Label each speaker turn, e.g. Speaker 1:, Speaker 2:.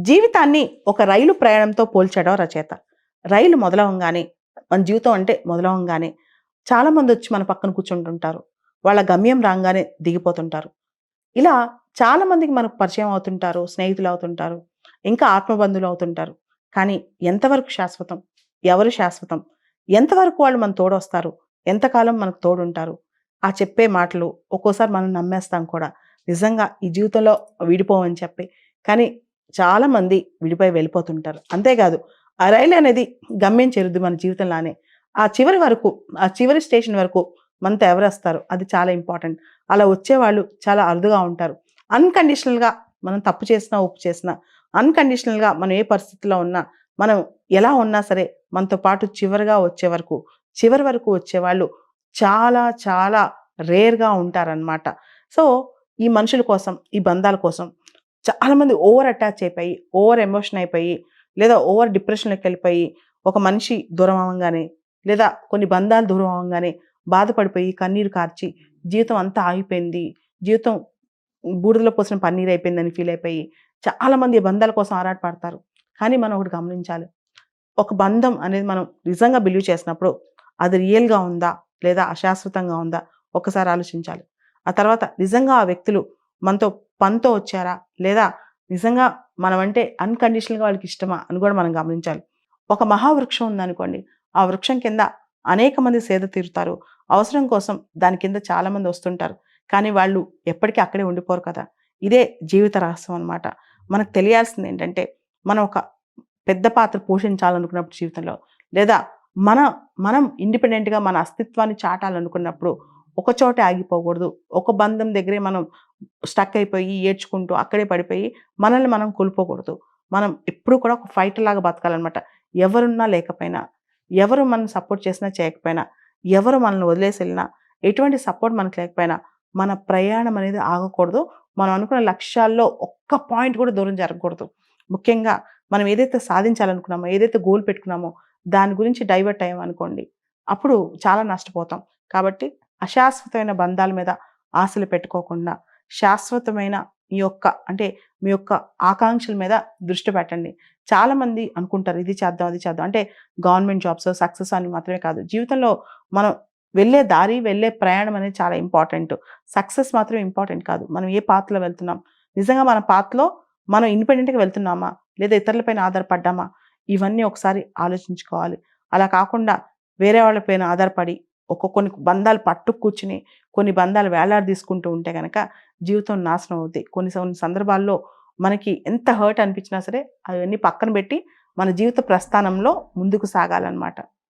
Speaker 1: జీవితాన్ని ఒక రైలు ప్రయాణంతో పోల్చాడు రచయిత. రైలు మొదలవంగానే, మన జీవితం అంటే మొదలవంగానే చాలామందొచ్చి మన పక్కన కూర్చుంటుంటారు. వాళ్ళ గమ్యం రాంగానే దిగిపోతుంటారు. ఇలా చాలామందికి మనకు పరిచయం అవుతుంటారు, స్నేహితులవుతుంటారు, ఇంకా ఆత్మబంధువులవుతుంటారు. కానీ ఎంతవరకు శాశ్వతం? ఎవరు శాశ్వతం? ఎంతవరకు వాళ్ళు మన తోడొస్తారు? ఎంతకాలం మనకు తోడుంటారు? ఆ చెప్పే మాటలు ఒక్కోసారి మనం నమ్మేస్తాం కూడా. నిజంగా ఈ జీవితంలో విడిపోమని చెప్పి. కానీ చాలామంది విడిపోయి వెళ్ళిపోతుంటారు. అంతేకాదు ఆ రైలనేది గమ్యం చేరుద్ది మన జీవితంలానే. ఆ చివరి వరకు, ఆ చివరి స్టేషన్ వరకు మనతో ఎవరొస్తారు? అది చాలా ఇంపార్టెంట్. అలా వచ్చేవాళ్ళు చాలా అరుదుగా ఉంటారు. అన్‌కండిషనల్‌గా మనం తప్పు చేసినా, ఒప్పు చేసినా, అన్‌కండిషనల్‌గా మనం ఏ పరిస్థితిలో ఉన్నా, మనం ఎలా ఉన్నా సరే మనతో పాటు చివరి వరకు వచ్చేవాళ్ళు చాలా చాలా రేర్‌గా ఉంటారనమాట. సో, ఈ మనుషుల కోసం, ఈ బంధాల కోసం చాలామంది ఓవర్ అటాచ్ అయిపోయి, ఓవర్ ఎమోషన్ అయిపోయి, లేదా ఓవర్ డిప్రెషన్‌లోకెళ్ళిపోయి, ఒక మనిషి దూరం అవ్వంగానే, లేదా కొన్ని బంధాలు దూరం అవ్వంగానే బాధపడిపోయి, కన్నీరు కార్చి, జీవితం అంతా ఆగిపోయింది. జీవితం బూడిదలో పోసిన పన్నీరైపోయిందని ఫీల్ అయిపోయి, చాలామంది ఈ బంధాల కోసం ఆరాటపడతారు. కానీ మనం ఒకటి గమనించాలి. ఒక బంధం అనేది మనం నిజంగా బిలీవ్ చేసినప్పుడు, అది రియల్‌గా ఉందా? లేదా అశాశ్వతంగా ఉందా? ఒక్కసారి ఆలోచించాలి. ఆ తర్వాత నిజంగా ఆ వ్యక్తులు మనతో పనితో వచ్చారా? లేదా నిజంగా మనమంటే అన్‌కండిషనల్‌గా వాళ్ళకి ఇష్టమా? అని కూడా మనం గమనించాలి. ఒక మహావృక్షం ఉందనుకోండి. ఆ వృక్షం కింద అనేక మంది సేద తీరుతారు. అవసరం కోసం దాని కింద చాలామంది వస్తుంటారు. కానీ వాళ్ళు ఎప్పటికీ అక్కడే ఉండిపోరు కదా! ఇదే జీవిత రహస్యం అనమాట. మనకు తెలియాల్సిందేంటంటే, మనం ఒక పెద్ద పాత్ర పోషించాలనుకున్నప్పుడు జీవితంలో, లేదా మన మనం ఇండిపెండెంట్‌గా మన అస్తిత్వాన్ని చాటాలనుకున్నప్పుడు, ఒక చోటే ఆగిపోకూడదు. ఒక బంధం దగ్గరే మనం స్టక్ అయిపోయి, ఏడ్చుకుంటూ అక్కడే పడిపోయి, మనల్ని మనం కోల్పోకూడదు. మనం ఎప్పుడు కూడా ఒక ఫైటర్‌లాగా బతకాలనమాట. ఎవరున్నా లేకపోయినా, ఎవరు మనల్ని సపోర్ట్ చేసినా చేయకపోయినా, ఎవరు మనల్ని వదిలేసి ఎళ్ళినా, ఎటువంటి సపోర్ట్ మనకు లేకపోయినా, మన ప్రయాణం అనేది ఆగకూడదు. మనం అనుకున్న లక్ష్యాల్లో ఒక్క పాయింట్ కూడా దూరం జరగకూడదు. ముఖ్యంగా మనం ఏదైతే సాధించాలనుకున్నామో, ఏదైతే గోల్ పెట్టుకున్నామో, దాని గురించి డైవర్ట్ అయ్యామనుకోండి, అప్పుడు చాలా నష్టపోతాం. కాబట్టి అశాశ్వతమైన బంధాల మీద ఆశలు పెట్టుకోకుండా, శాశ్వతమైన మీ యొక్క ఆకాంక్షల మీద దృష్టి పెట్టండి. చాలామంది అనుకుంటారు ఇది చేద్దాం, అది చేద్దాం. అంటే గవర్నమెంట్ జాబ్స్, సక్సెస్ అని మాత్రమే కాదు. జీవితంలో మనం వెళ్ళే దారి, వెళ్ళే ప్రయాణం అనేది చాలా ఇంపార్టెంట్. సక్సెస్ మాత్రం ఇంపార్టెంట్ కాదు. మనం ఏ పాత్‌లో వెళ్తున్నాం? నిజంగా మన పాత్‌లో మనం ఇండిపెండెంట్‌గా వెళ్తున్నామా? లేదా ఇతరుల పైన ఆధారపడ్డామా? ఇవన్నీ ఒకసారి ఆలోచించుకోవాలి. అలా కాకుండా వేరే వాళ్ళ పైన ఆధారపడి కొన్ని బంధాలు పట్టు కూర్చుని, కొన్ని బంధాలు వేలాడదీసుకుంటూ ఉంటే గనక జీవితం నాశనం అవుద్ది. కొన్ని సందర్భాల్లో మనకి ఎంత హర్ట్ అనిపించినా సరే అవన్నీ పక్కన పెట్టి మన జీవిత ప్రస్థానంలో ముందుకు సాగాలనమాట.